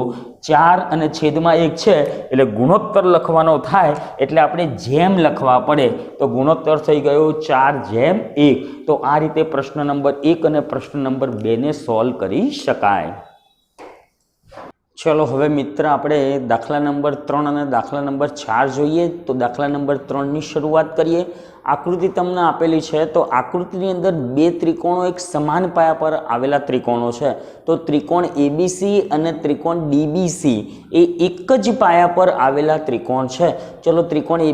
4 અને છેદમાં 1 છે એટલે ગુણોત્તર લખવાનો થાય એટલે આપણે જેમ લખવા પડે તો ગુણોત્તર થઈ ગયો 4:1। તો આ રીતે પ્રશ્ન નંબર 1 અને પ્રશ્ન નંબર 2 ને સોલ્વ કરી શકાય। ચલો હવે મિત્ર આપણે દાખલા નંબર 3 અને દાખલા નંબર 4 જોઈએ। તો દાખલા નંબર 3 ની શરૂઆત કરીએ। આકૃતિ તમને આપેલી છે તો આકૃતિની અંદર 2 ત્રિકોણો એક સમાન પાયા પર આવેલા ત્રિકોણો છે તો ત્રિકોણ એબીસી અને ત્રિકોણ ડીબીસી એ એક જ પાયા પર આવેલા ત્રિકોણ છે। ચલો ત્રિકોણ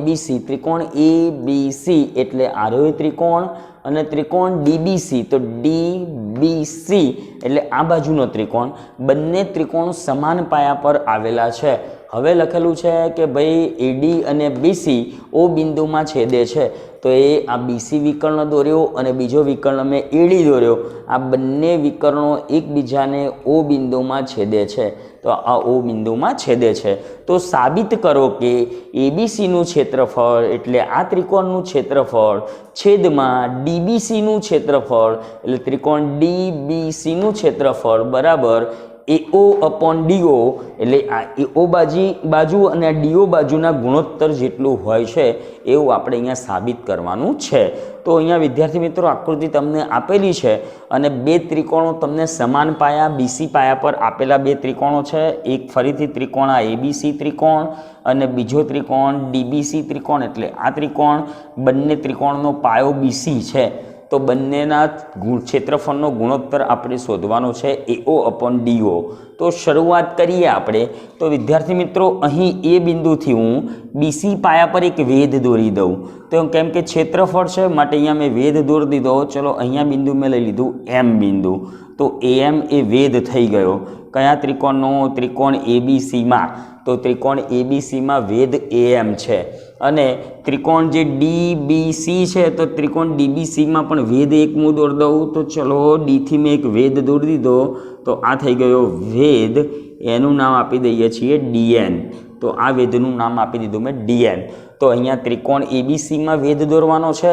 એબીસી એટલે આરોહી ત્રિકોણ અને ત્રિકોણ ડીબીસી તો ડીબીસી એટલે આ બાજુનો ત્રિકોણ, બંને ત્રિકોણ સમાન પાયા પર આવેલા છે। હવે લખેલું છે કે ભાઈ એડી અને બીસી ઓ બિંદુમાં છેદે છે તો એ આ બીસી વિકર્ણ દોર્યો અને બીજો વિકર્ણ મેં એડી દોર્યો, આ બંને વિકર્ણો એકબીજાને ઓ બિંદુમાં છેદે છે તો આ ઓ બિંદુમાં છેદે છે તો સાબિત કરો કે એબીસીનું ક્ષેત્રફળ એટલે આ ત્રિકોણનું ક્ષેત્રફળ છેદમાં ડીબીસીનું ક્ષેત્રફળ એટલે ત્રિકોણ ડીબીસીનું ક્ષેત્રફળ બરાબર એઓ અપોન ડીઓ એટલે આ એઓ બાજુ અને આ ડીઓ બાજુના ગુણોત્તર જેટલું હોય છે એવું આપણે અહીંયા સાબિત કરવાનું છે। તો અહીંયા વિદ્યાર્થી મિત્રો આકૃતિ તમને આપેલી છે અને 2 ત્રિકોણો તમને સમાન પાયા બીસી પાયા પર આપેલા 2 ત્રિકોણો છે। એક ફરીથી ત્રિકોણ આ એબીસી ત્રિકોણ અને બીજો ત્રિકોણ ડીબીસી ત્રિકોણ એટલે આ ત્રિકોણ, બંને ત્રિકોણનો પાયો બીસી છે તો બંનેના ક્ષેત્રફળનો ગુણોત્તર આપણે શોધવાનો છે AO/DO। તો શરૂઆત કરીએ આપણે। તો વિદ્યાર્થી મિત્રો અહીં એ બિંદુથી હું BC પાયા પર એક વેધ દોરી દઉં। તો કેમ કે ક્ષેત્રફળ છે માટે અહીંયા મેં વેધ દોરી દીધો। ચલો અહીંયા બિંદુ મેં લઈ લીધું M બિંદુ। તો AM એ વેધ થઈ ગયો કયા ત્રિકોણનો? ત્રિકોણ ABCમાં। તો ત્રિકોણ ABCમાં વેધ AM છે અને ત્રિકોણ જે DBC છે તો ત્રિકોણ DBCમાં પણ વેધ એક હું દોરી દઉં। તો ચલો ડીથી મેં એક વેધ દોરી દીધો તો આ થઈ ગયો વેધ, એનું નામ આપી દઈએ છીએ DN। તો આ વેધનું નામ આપી દીધું મેં DN। તો અહીંયા ત્રિકોણ ABCમાં વેધ દોરવાનો છે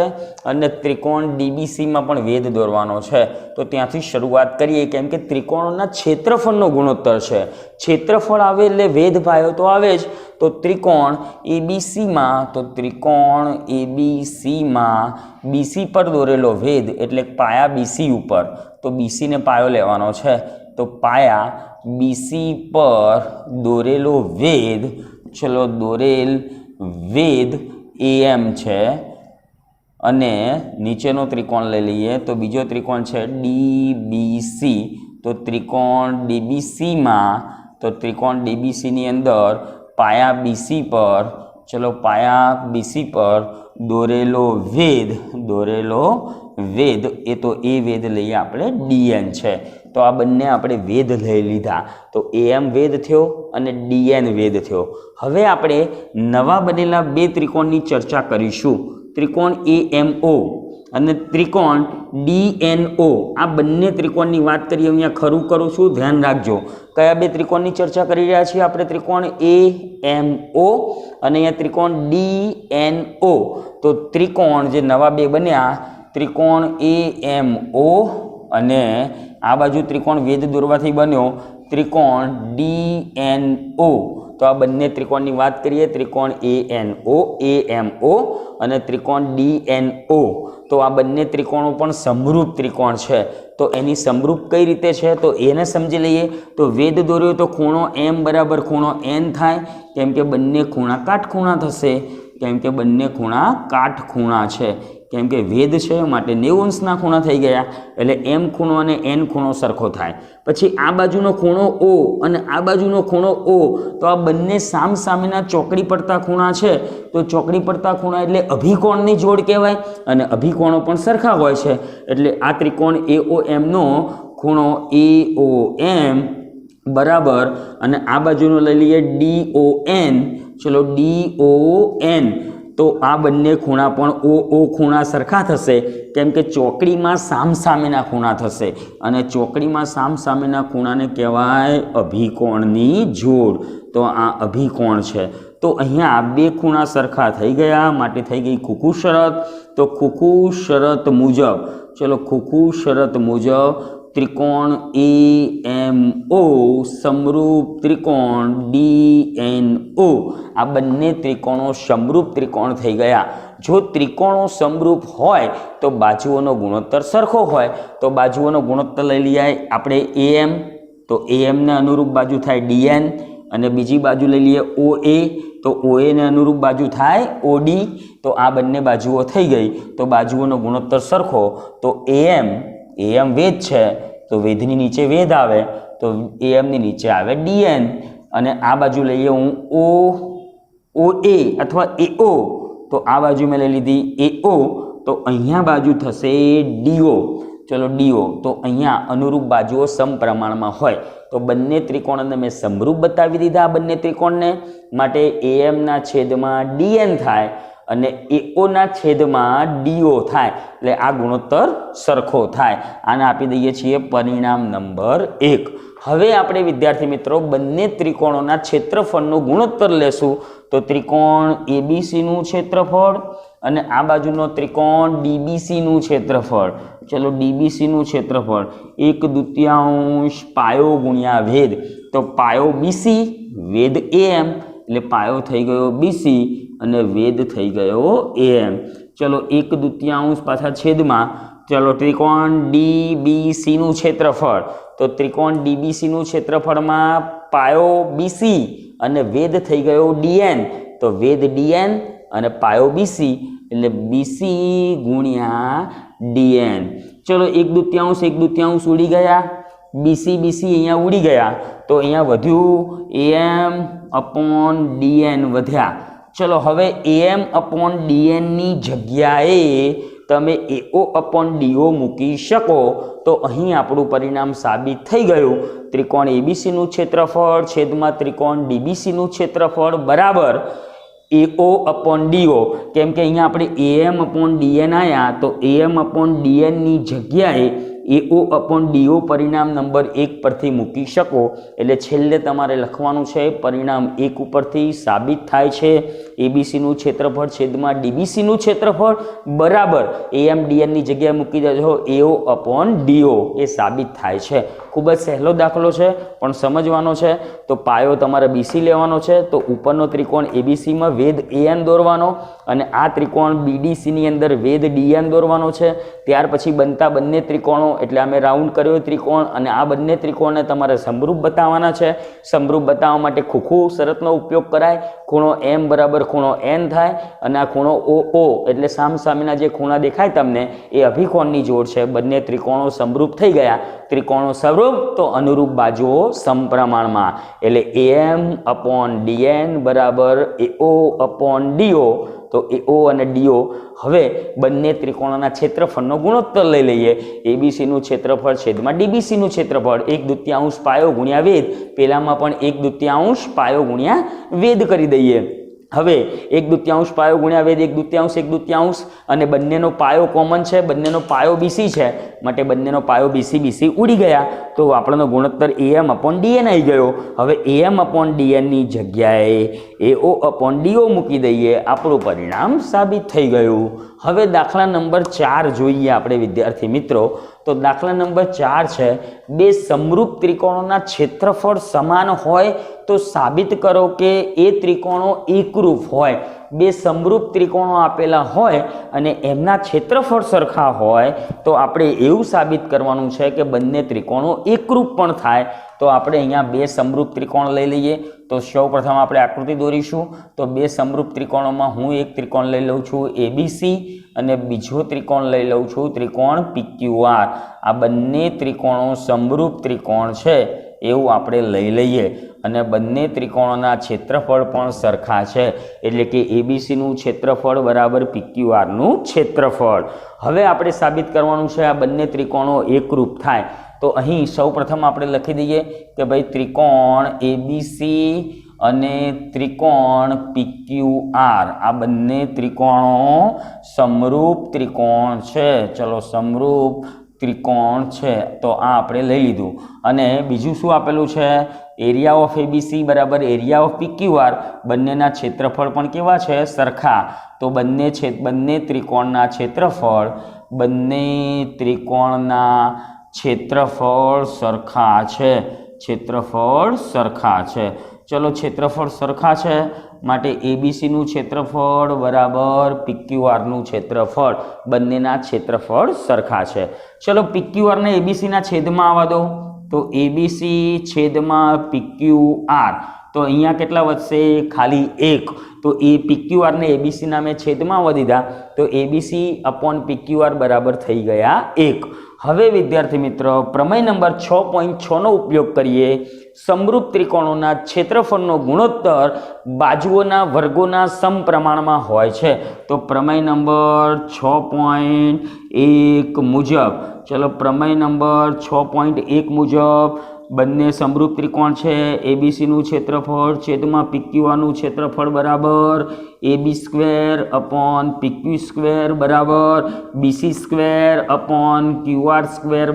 અને ત્રિકોણ DBCમાં પણ વેધ દોરવાનો છે। તો ત્યાંથી શરૂઆત કરીએ કેમ કે ત્રિકોણોના ક્ષેત્રફળનો ગુણોત્તર છે। ક્ષેત્રફળ આવે એટલે વેધ પાયો તો આવે જ। તો ત્રિકોણ ABCમાં BC પર દોરેલો વેધ એટલે પાયા BC ઉપર। તો BC ને પાયો લેવાનો છે। તો પાયા BC પર દોરેલો વેધ, ચલો દોરેલ વેધ AM છે અને નીચેનો ત્રિકોણ લઈ લઈએ તો બીજો ત્રિકોણ છે DBC। તો ત્રિકોણ DBCની અંદર પાયા BC પર, ચલો પાયા BC પર દોરેલો વેધ એ તો એ વેધ લઈએ આપણે DN છે। તો આ બંને આપણે વેધ લઈ લીધા। તો AM વેધ થયો અને DN વેધ થયો। હવે આપણે નવા બનેલા બે ત્રિકોણની ચર્ચા કરીશું। ત્રિકોણ AMO અને ત્રિકોણ DNO। આ બંને ત્રિકોણની વાત કરીએ, અહીંયા ખરું કરું છું, ધ્યાન રાખજો। કયા બે ત્રિકોણની ચર્ચા કરી રહ્યા છીએ આપણે? ત્રિકોણ AMO અને અહીંયા ત્રિકોણ DNO। તો ત્રિકોણ જે નવા બે બન્યા, ત્રિકોણ AMO અને આ બાજુ ત્રિકોણ વેધ દોરવાથી બન્યો ત્રિકોણ DNO। તો આ બંને ત્રિકોણની વાત કરીએ, ત્રિકોણ AMO અને ત્રિકોણ DNO। તો આ બંને ત્રિકોણો પણ સમરૂપ ત્રિકોણ છે। તો એની સમરૂપ કઈ રીતે છે તો એને સમજી લઈએ। તો વેધ દોર્યો તો ખૂણો M બરાબર ખૂણો N થાય કેમ કે બંને ખૂણા કાટખૂણા થશે, કેમ કે બંને ખૂણા કાટખૂણા છે, કેમ કે વેધ છે માટે 90 અંશના ખૂણા થઈ ગયા એટલે M ખૂણો અને N ખૂણો સરખો થાય। પછી આ બાજુનો ખૂણો O અને આ બાજુનો ખૂણો O, તો આ બંને સામસામેના ચોકડી પડતા ખૂણા છે। તો ચોકડી પડતા ખૂણા એટલે અભિકોણની જોડ કહેવાય અને અભિકોણો પણ સરખા હોય છે એટલે આ ત્રિકોણ AOM નો ખૂણો AOM બરાબર અને આ બાજુનો લઈ લઈએ DON। ચલો DON। તો આ બંને ખૂણા પણ OO ખૂણા સરખા થશે કેમ કે ચોકડીમાં સામસામેના ખૂણા થશે અને ચોકડીમાં સામસામેના ખૂણાને કહેવાય અભિકોણની જોડ। તો આ અભિકોણ છે। તો અહીંયા બે ખૂણા સરખા થઈ ગયા માટે થઈ ગઈ ખુખુ શરત। તો ખુખુ શરત મુજબ, ચલો ખુખુ શરત મુજબ ત્રિકોણ AMO સમરૂપ ત્રિકોણ DNO। આ બંને ત્રિકોણો સમરૂપ ત્રિકોણ થઈ ગયા। જો ત્રિકોણો સમરૂપ હોય તો બાજુઓનો ગુણોત્તર સરખો હોય। તો બાજુઓનો ગુણોત્તર લઈ લઈએ આપણે AM। તો AM ને અનુરૂપ બાજુ થાય DN અને બીજી બાજુ લઈ લઈએ OA। તો OA ને અનુરૂપ બાજુ થાય OD। તો આ બંને બાજુઓ થઈ ગઈ તો બાજુઓનો ગુણોત્તર સરખો। તો AM વેધ છે તો વેધની નીચે વેધ આવે તો AM ની નીચે આવે DN અને આ બાજુ લઈએ હું OA અથવા AO। તો આ બાજુ મેં લઈ લીધી AO। તો અહીંયા બાજુ થશે DO। ચલો DO। તો અહીંયા અનુરૂપ બાજુઓ સમપ્રમાણમાં હોય તો બંને ત્રિકોણને મેં સમરૂપ બતાવી દીધા। આ બંને ત્રિકોણને માટે AM ના છેદમાં DN થાય અને AO ના છેદમાં DO થાય એટલે આ ગુણોત્તર સરખો થાય। આને આપી દઈએ છીએ પરિણામ નંબર 1। હવે આપણે વિદ્યાર્થી મિત્રો બંને ત્રિકોણોના ક્ષેત્રફળનો ગુણોત્તર લેશું। તો ત્રિકોણ ABC નું ક્ષેત્રફળ અને આ બાજુનો ત્રિકોણ DBC નું ક્ષેત્રફળ। ચલો DBC નું ક્ષેત્રફળ 1/2 પાયો ગુણ્યા વેધ। તો પાયો BC વેધ AM એટલે પાયો થઈ ગયો BC અને વેધ થઈ ગયો AM। ચલો 1/2 પાછા છેદમાં, ચલો ત્રિકોણ DBC નું ક્ષેત્રફળ। તો ત્રિકોણ DBC નું ક્ષેત્રફળમાં પાયો BC અને વેધ થઈ ગયો DN। તો વેધ DN અને પાયો BC એટલે BC ગુણ્યા dn। ચલો 1/2 ઉડી ગયા, BC અહીંયા ઉડી ગયા, તો અહીંયા વધ્યું am/dn વધ્યા। ચલો હવે am/dn ની જગ્યાએ તમે AO/DO મૂકી શકો, તો અહીં આપણું પરિણામ સાબિત થઈ ગયું। ત્રિકોણ ABCનું ક્ષેત્રફળ છેદમાં ત્રિકોણ DBCનું ક્ષેત્રફળ બરાબર AO/DO। કેમ કે અહીંયા આપણે am/dn આવ્યા, તો am/dn ની જગ્યાએ AO/DO પરિણામ નંબર 1 પરથી મૂકી શકો। એટલે છેલ્લે તમારે લખવાનું છે પરિણામ 1 ઉપરથી સાબિત થાય છે ABCનું ક્ષેત્રફળ છેદમાં DBCનું ક્ષેત્રફળ બરાબર am/dn ની જગ્યાએ મૂકી દેજો AO/DO, એ સાબિત થાય છે। ખૂબ જ સહેલો દાખલો છે, પણ સમજવાનો છે। તો પાયો તમારે BC લેવાનો છે, તો ઉપરનો ત્રિકોણ ABCમાં વેધ AN દોરવાનો અને આ ત્રિકોણ BDCની અંદર વેધ DN દોરવાનો છે। ત્યાર પછી બનતા બંને ત્રિકોણો, એટલે અમે રાઉન્ડ કર્યો ત્રિકોણ, અને આ બંને ત્રિકોણને તમારે સમરૂપ બતાવવાના છે। સમરૂપ બતાવવા માટે ખૂખુ શરતનો ઉપયોગ કરાય। ખૂણો M બરાબર ખૂણો N થાય, અને આ ખૂણો OO એટલે સામસામેના જે ખૂણા દેખાય તમને એ અભિકોણની જોડ છે। બંને ત્રિકોણો સમરૂપ થઈ ગયા। ત્રિકોણો સમરૂપ તો અનુરૂપ બાજુઓ સમપ્રમાણમાં, એટલે am/dn બરાબર AO/DO। તો AO અને DO, હવે બંને ત્રિકોણોના ક્ષેત્રફળનો ગુણોત્તર લઈ લઈએ। ABCનું ક્ષેત્રફળ છેદમાં DBCનું ક્ષેત્રફળ 1/2 પાયો ગુણ્યા વેધ, પેલામાં પણ 1/2 પાયો ગુણ્યા વેધ કરી દઈએ। હવે 1/2 પાયો ગુણ્યા વેધ 1/2 અને બંનેનો પાયો કોમન છે, બંનેનો પાયો BC છે, માટે બંનેનો પાયો BC ઉડી ગયા, તો આપણનો ગુણોત્તર am/dn આવી ગયો। હવે am/dn ની જગ્યાએ AO/DO મૂકી દઈએ, આપણું પરિણામ સાબિત થઈ ગયું। હવે દાખલા નંબર 4 જોઈએ આપણે વિદ્યાર્થી મિત્રો। તો દાખલા નંબર 4 છે, બે સમરૂપ ત્રિકોણોના ક્ષેત્રફળ સમાન હોય તો સાબિત કરો કે એ ત્રિકોણો એકરૂપ હોય। બે સમરૂપ ત્રિકોણો આપેલા હોય અને એમના ક્ષેત્રફળ સરખા હોય તો આપણે એવું સાબિત કરવાનું છે કે બંને ત્રિકોણો એકરૂપ પણ થાય। તો આપણે અહીંયા બે સમરૂપ ત્રિકોણ લઈ લઈએ। તો સૌપ્રથમ આપણે આકૃતિ દોરીશું। તો બે સમરૂપ ત્રિકોણોમાં હું એક ત્રિકોણ લઈ લઉં છું ABC, અને બીજો ત્રિકોણ લઈ લઉં છું ત્રિકોણ PQR। આ બંને ત્રિકોણો સમરૂપ ત્રિકોણ છે એવું આપણે લઈ લઈએ, અને બંને ત્રિકોણોના ક્ષેત્રફળ પણ સરખા છે, એટલે કે ABCનું ક્ષેત્રફળ બરાબર PQRનું ક્ષેત્રફળ। હવે આપણે સાબિત કરવાનું છે આ બંને ત્રિકોણો એકરૂપ થાય। તો અહીં સૌપ્રથમ આપણે લખી દઈએ કે ભાઈ ત્રિકોણ ABC અને ત્રિકોણ PQR આ બંને ત્રિકોણો સમરૂપ ત્રિકોણ છે। ચલો સમરૂપ ત્રિકોણ છે, તો આ આપણે લઈ લીધું। અને બીજું શું આપેલું છે? એરિયા ઓફ ABC બરાબર એરિયા ઓફ PQR, બંનેના ક્ષેત્રફળ પણ કેવા છે? સરખા। તો બંને ત્રિકોણના ક્ષેત્રફળ સરખા છે। ક્ષેત્રફળ સરખા છે। ચલો ક્ષેત્રફળ સરખા છે માટે ABCનું ક્ષેત્રફળ બરાબર PQRનું ક્ષેત્રફળ, બંનેના ક્ષેત્રફળ સરખા છે। ચલો PQR ને ABCના છેદમાં આવવા દો। તો ABC છેદમાં PQR, તો અહીંયા કેટલા વધશે? ખાલી 1। તો એ PQR ને ABC ના મેં છેદમાં આવવા દીધા, તો ABC/PQR બરાબર થઈ ગયા 1। હવે વિદ્યાર્થી મિત્રો પ્રમેય નંબર 6.6 નો ઉપયોગ કરીએ। સમરૂપ ત્રિકોણોના ક્ષેત્રફળનો ગુણોત્તર બાજુઓના વર્ગોના સમપ્રમાણમાં હોય છે। તો પ્રમેય નંબર 6.1 મુજબ, ચલો પ્રમેય નંબર 6.1 મુજબ બંને સમરૂપ ત્રિકોણ છે, ABCનું ક્ષેત્રફળ છેદમાં PQRનું ક્ષેત્રફળ બરાબર AB² બરાબર BC²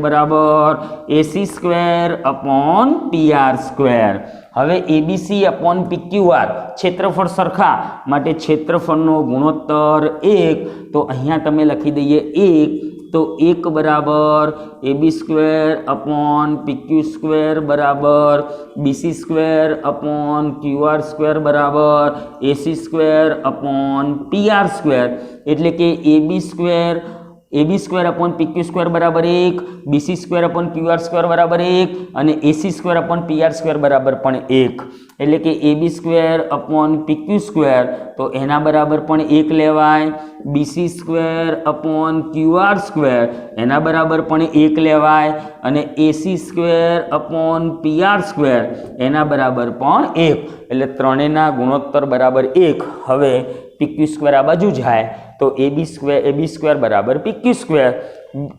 બરાબર AC²PR²। હવે ABC/PQR ક્ષેત્રફળ સરખા માટે ક્ષેત્રફળનો ગુણોત્તર 1, તો અહીંયા તમે લખી દઈએ 1। તો 1 બરાબર AB²/PQ² બરાબર BC²/QR² બરાબર AC²/PR², એટલે કે AB²/PQ² બરાબર 1, BC²/QR² બરાબર 1 અને AC²/PR² બરાબર પણ 1, એટલે કે AB²/PQ², તો એના બરાબર પણ 1 લેવાય। BC square upon QR square એના બરાબર પણ 1 લેવાય અને AC square upon PR square એના બરાબર પણ 1, એટલે ત્રણેયના ગુણોત્તર બરાબર 1. હવે PQ સ્ક્વેર આ બાજુ જાય તો AB સ્ક્વેર બરાબર PQ સ્ક્વેર,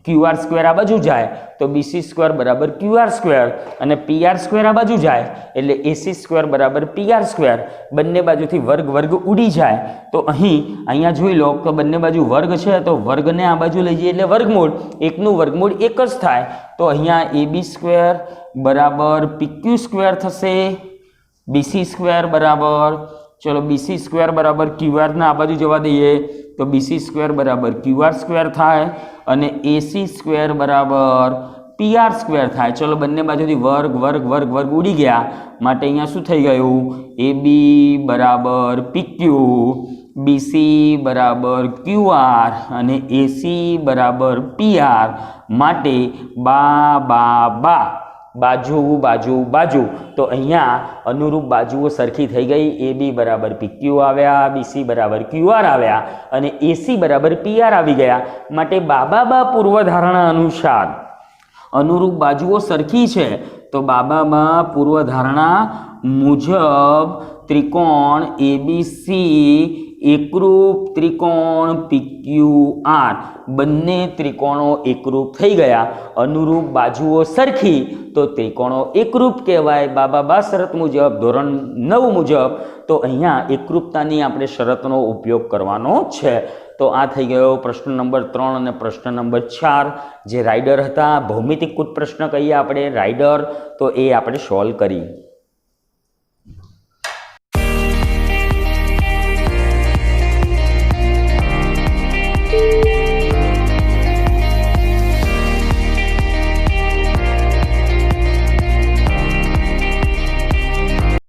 QR સ્ક્વેર આ બાજુ જાય તો BC સ્ક્વેર બરાબર QR સ્ક્વેર અને PR સ્ક્વેર આ બાજુ જાય એટલે AC સ્ક્વેર બરાબર PR સ્ક્વેર. બંને બાજુથી વર્ગ ઉડી જાય તો અહીંયા જોઈ લો તો બંને બાજુ વર્ગ છે તો વર્ગને આ બાજુ લઈ જઈએ એટલે વર્ગમૂળ, 1નું વર્ગમૂળ 1 જ થાય. તો અહીંયા AB સ્ક્વેર બરાબર PQ સ્ક્વેર થશે, BC સ્ક્વેર બરાબર, ચલો BC સ્ક્વેર બરાબર QR ને આ બાજુ જવા દઈએ તો BC સ્ક્વેર બરાબર QR સ્ક્વેર થાય અને AC સ્ક્વેર બરાબર PR સ્ક્વેર થાય. ચલો બંને બાજુથી વર્ગ ઉડી ગયા માટે અહીંયા શું થઈ ગયું? AB બરાબર PQ, BC બરાબર QR અને AC બરાબર PR માટે બાજુ. તો અહીંયા અનુરૂપ બાજુઓ સરખી થઈ ગઈ. AB બરાબર PQ આવ્યા, BC બરાબર QR આવ્યા અને AC બરાબર PR આવી ગયા માટે બાબા પૂર્વધારણા અનુસાર અનુરૂપ બાજુઓ સરખી છે તો બાબા પૂર્વધારણા મુજબ ત્રિકોણ ABC એકરૂપ ત્રિકોણ PQR, બંને ત્રિકોણો એકરૂપ થઈ ગયા. અનુરૂપ બાજુઓ સરખી તો ત્રિકોણો એકરૂપ કહેવાય બાબા શરત મુજબ, ધોરણ 9 મુજબ. તો અહીંયા એકરૂપતાની આપણે શરતનો ઉપયોગ કરવાનો છે. તો આ થઈ ગયો પ્રશ્ન નંબર 3 અને પ્રશ્ન નંબર 4 જે રાઇડર હતા. ભૌમિતિક પ્રશ્ન કહીએ આપણે રાઇડર, તો એ આપણે સોલ્વ કરી.